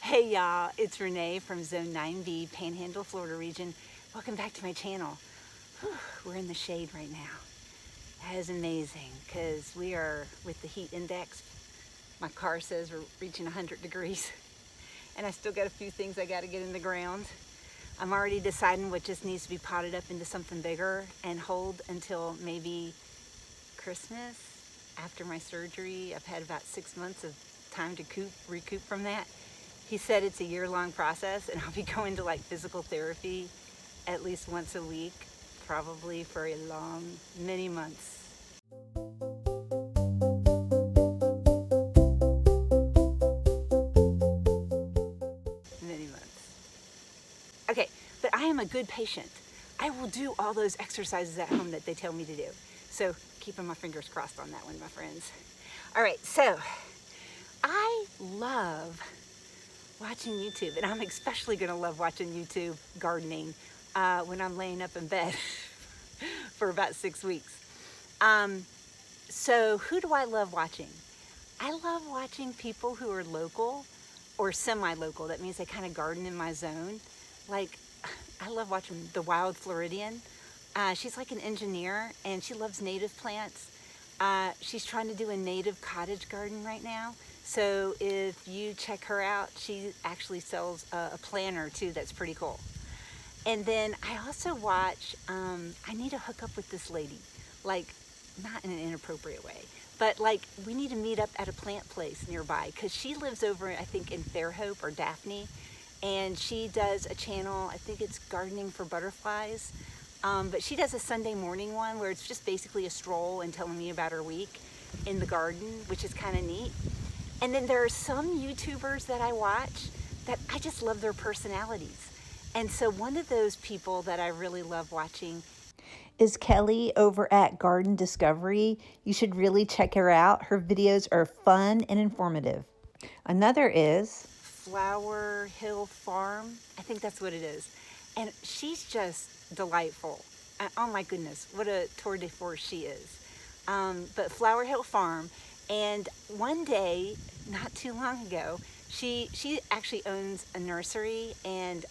Hey y'all, it's Renee from Zone 9B, Panhandle, Florida region. Welcome back to my channel. Whew, we're in the shade right now. That is amazing because we are with the heat index. My car says we're reaching 100 degrees and I still got a few things I got to get in the ground. I'm already deciding what just needs to be potted up into something bigger and hold until maybe Christmas. After my surgery, I've had about 6 months of time to recoup from that. He said it's a year-long process and I'll be going to like physical therapy at least once a week, probably for a long, many months. Many months. Okay, but I am a good patient. I will do all those exercises at home that they tell me to do. So keeping my fingers crossed on that one, my friends. All right, so I love watching YouTube, and I'm especially gonna love watching YouTube gardening when I'm laying up in bed for about 6 weeks. So who do I love watching? I love watching people who are local or semi-local. That means they kind of garden in my zone. Like, I love watching the Wild Floridian. She's like an engineer and she loves native plants. She's trying to do a native cottage garden right now. So if you check her out, she actually sells a planter too that's pretty cool. And then I also watch, I need to hook up with this lady, like not in an inappropriate way, but like we need to meet up at a plant place nearby because she lives over, I think, in Fairhope or Daphne, and she does a channel, I think it's Gardening for Butterflies, but she does a Sunday morning one where it's just basically a stroll and telling me about her week in the garden, which is kind of neat. And then there are some YouTubers that I watch that I just love their personalities. And so one of those people that I really love watching is Kelly over at Garden Discovery. You should really check her out. Her videos are fun and informative. Another is Flower Hill Farm. I think that's what it is. And she's just delightful. Oh my goodness, what a tour de force she is. But Flower Hill Farm. And one day, not too long ago, she actually owns a nursery and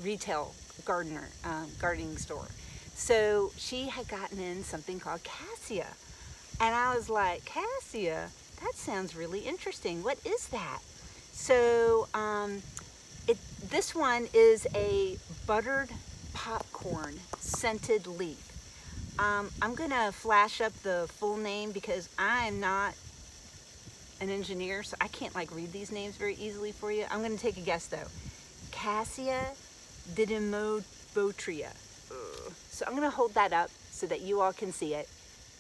retail gardening store. So she had gotten in something called Cassia. And I was like, Cassia? That sounds really interesting. What is that? So this one is a buttered popcorn scented leaf. I'm gonna flash up the full name because I'm not an engineer, so I can't like read these names very easily for you. I'm gonna take a guess though. Cassia didymobotria. So I'm gonna hold that up so that you all can see it.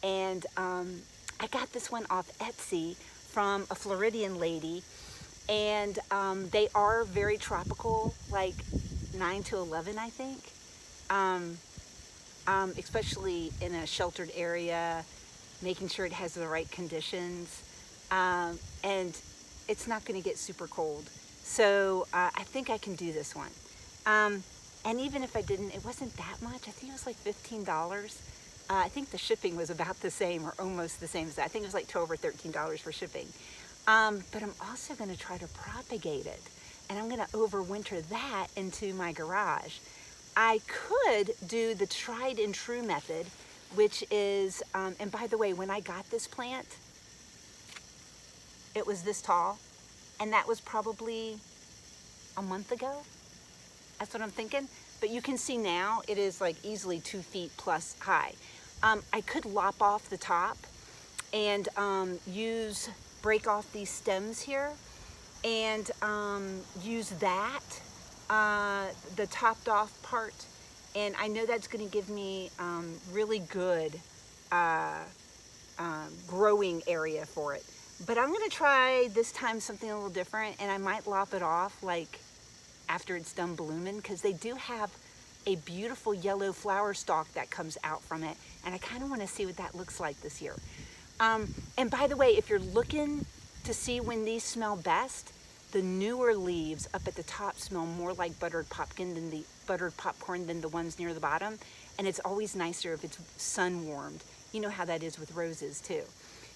And I got this one off Etsy from a Floridian lady, and they are very tropical, like 9 to 11, I think. Especially in a sheltered area, making sure it has the right conditions. And it's not going to get super cold. So I think I can do this one. And even if I didn't, it wasn't that much. I think it was like $15. I think the shipping was about the same or almost the same as that. I think it was like $12 or $13 for shipping. But I'm also going to try to propagate it. And I'm going to overwinter that into my garage. I could do the tried and true method, which is, and by the way, when I got this plant, it was this tall, and that was probably a month ago. That's what I'm thinking. But you can see now it is like easily 2 feet plus high. I could lop off the top and break off these stems here and use that, the topped off part. And I know that's going to give me really good growing area for it. But I'm going to try this time something a little different, and I might lop it off like after it's done blooming, because they do have a beautiful yellow flower stalk that comes out from it, and I kind of want to see what that looks like this year. And by the way, if you're looking to see when these smell best, the newer leaves up at the top smell more like buttered popcorn than the ones near the bottom, and it's always nicer if it's sun warmed. You know how that is with roses too.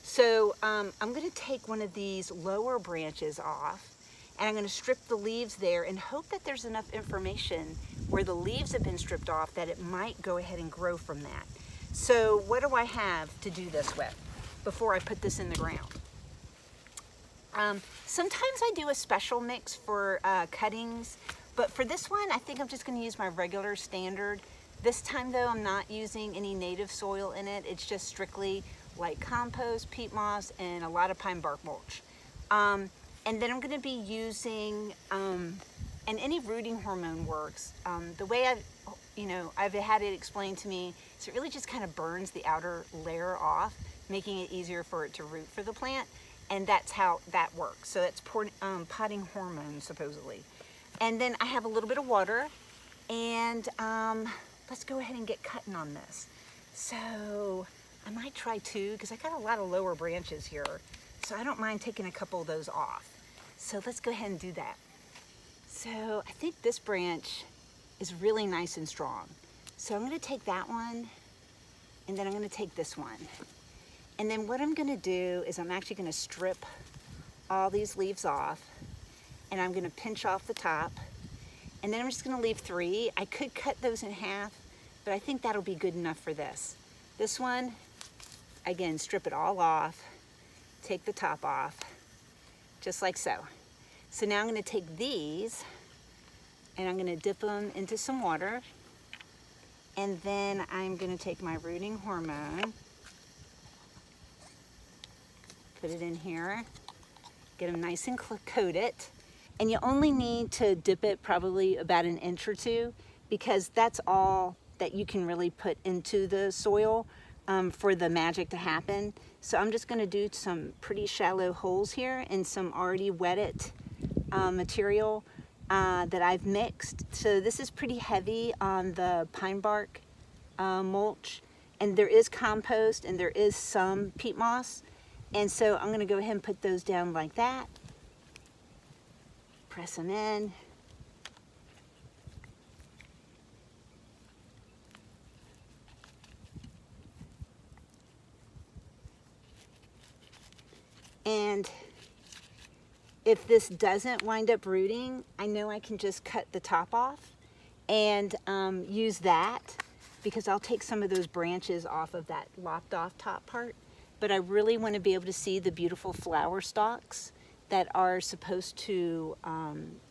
So I'm going to take one of these lower branches off, And I'm going to strip the leaves there and hope that there's enough information where the leaves have been stripped off that it might go ahead and grow from that. So what do I have to do this with before I put this in the ground? Sometimes I do a special mix for cuttings, but for this one, I think I'm just going to use my regular standard. This time though, I'm not using any native soil in it. It's just strictly like compost, peat moss, and a lot of pine bark mulch. And then I'm going to be using, and any rooting hormone works. The way I've had it explained to me, is it really just kind of burns the outer layer off, making it easier for it to root for the plant. And that's how that works. So that's potting hormone, supposedly. And then I have a little bit of water, and let's go ahead and get cutting on this. So I might try 2, because I got a lot of lower branches here. So I don't mind taking a couple of those off. So let's go ahead and do that. So I think this branch is really nice and strong. So I'm going to take that one, and then I'm going to take this one. And then what I'm going to do is I'm actually going to strip all these leaves off, and I'm going to pinch off the top, and then I'm just going to leave 3. I could cut those in half, but I think that'll be good enough for this. This one, again, strip it all off, take the top off, just like so. So now I'm going to take these, and I'm going to dip them into some water, and then I'm going to take my rooting hormone, put it in here, get them nice and coated. And you only need to dip it probably about 1 inch or 2, because that's all that you can really put into the soil for the magic to happen. So I'm just going to do some pretty shallow holes here in some already wetted material that I've mixed. So this is pretty heavy on the pine bark mulch, and there is compost and there is some peat moss. And so I'm going to go ahead and put those down like that. Press them in. And if this doesn't wind up rooting, I know I can just cut the top off and use that, because I'll take some of those branches off of that lopped off top part. But I really want to be able to see the beautiful flower stalks that are supposed to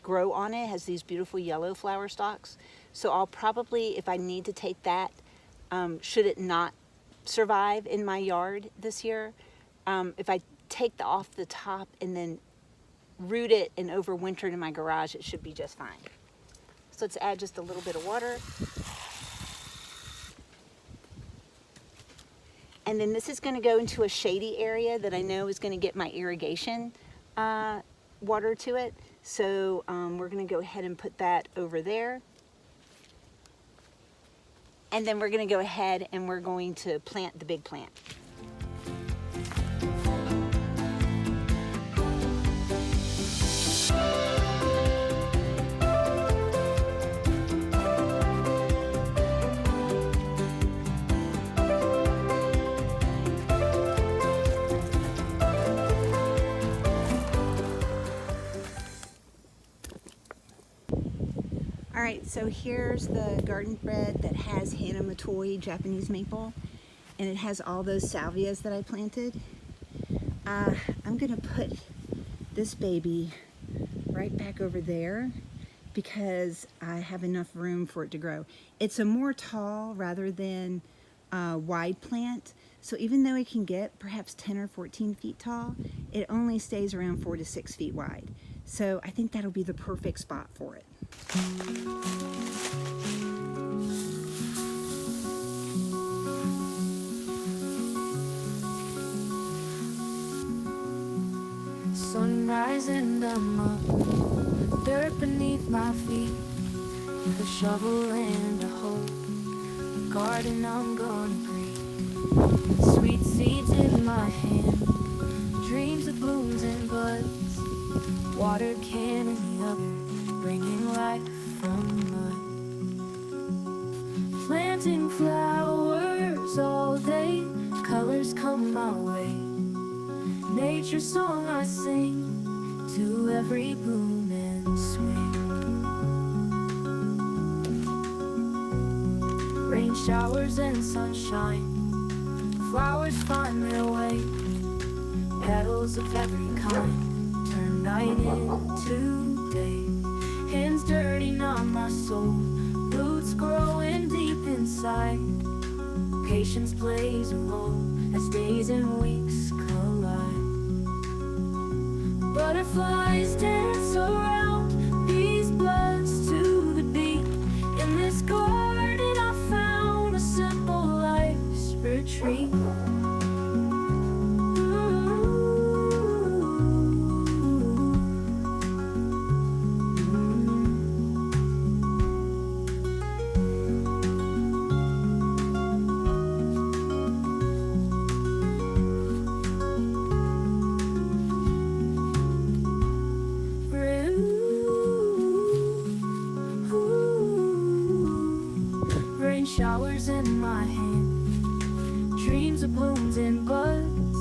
grow on it. It has these beautiful yellow flower stalks. So I'll probably, if I need to take that, should it not survive in my yard this year, if I take off the top and then root it and overwinter it in my garage, it should be just fine. So let's add just a little bit of water. And then this is going to go into a shady area that I know is going to get my irrigation water to it. So we're going to go ahead and put that over there. And then we're going to go ahead and we're going to plant the big plant. Alright, so here's the garden bed that has Hana-Matoi Japanese maple, and it has all those salvias that I planted. I'm going to put this baby right back over there because I have enough room for it to grow. It's a more tall rather than wide plant, so even though it can get perhaps 10 or 14 feet tall, it only stays around 4 to 6 feet wide. So I think that'll be the perfect spot for it. Sunrise and I'm up, dirt beneath my feet, with a shovel and a hoe, the garden I'm gonna breathe, sweet seeds in my hand, dreams of blooms and buds, water can in the other, bringing life from mud. Planting flowers all day, colors come my way, nature's song I sing to every bloom and swing. Rain showers and sunshine, flowers find their way. Petals of every kind turn night into day. Hands dirty, numb my soul, roots growing deep inside. Patience plays a role as days and weeks collide. Butterflies dance around, bees buzz to the beat. In this garden I found a simple life's retreat. Rain showers in my hand, dreams of blooms and buds.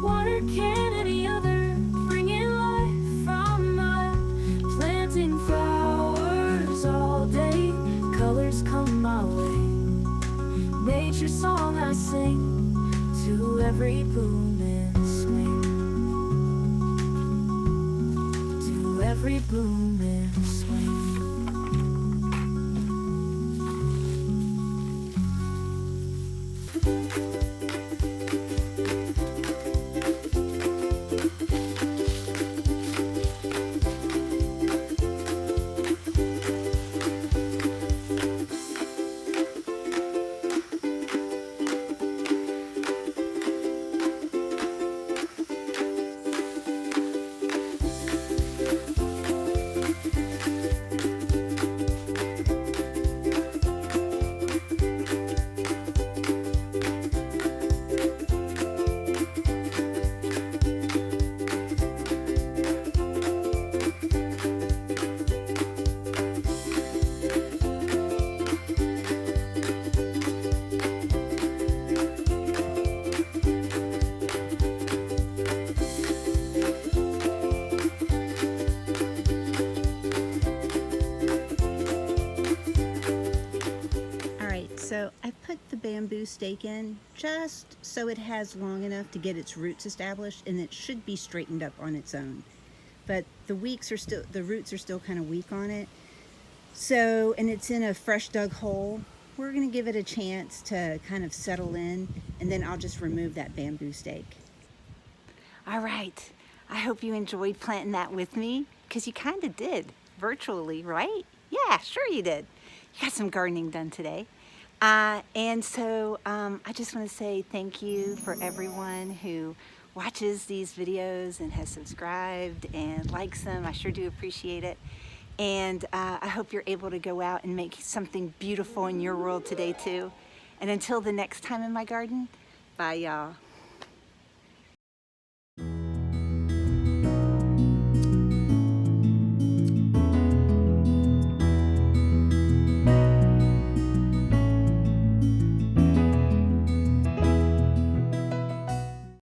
Water can any other, bringing life from mud. Planting flowers all day, colors come my way. Nature song I sing to every bloom and swing. To every bloom and swing. So I put the bamboo stake in just so it has long enough to get its roots established, and it should be straightened up on its own. But the roots are still kind of weak on it. So, and it's in a fresh dug hole. We're gonna give it a chance to kind of settle in, and then I'll just remove that bamboo stake. All right, I hope you enjoyed planting that with me, because you kind of did, virtually, right? Yeah, sure you did. You got some gardening done today. And so I just want to say thank you for everyone who watches these videos and has subscribed and likes them. I sure do appreciate it. And I hope you're able to go out and make something beautiful in your world today too. And until the next time in my garden, bye y'all.